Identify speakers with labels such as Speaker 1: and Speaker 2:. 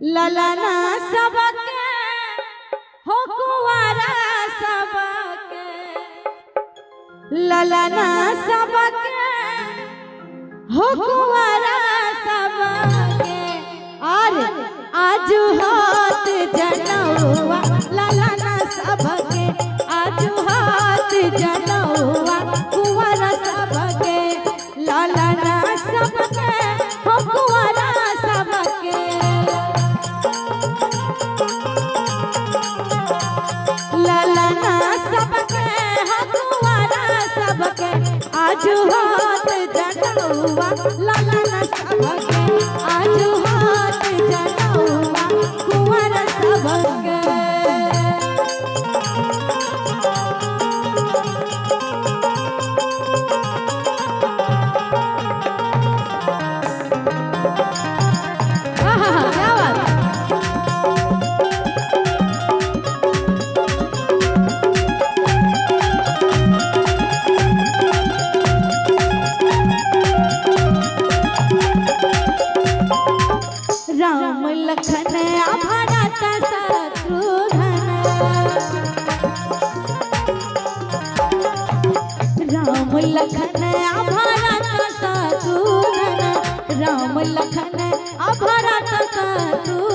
Speaker 1: ललना सबके हो कुंवारा सबके, ललना सबके हो कुंवारा सबके। और आज हाथ जनौआ ललना सबके, आज हाथ जनौआ कुंवारा सबके, ललना सबके हो कुंवारा सबके। ललना सबके हो कुंवारा सबके, आज हाथ जनौआ ललना सबके, आज हाथ जनौआ कुंवारा सबके। क्या बात राम लखन भरत शत्रुघ्न, राम लखन भरत शत्रुघ्न, राम लखन भरत शत्रुघ्न।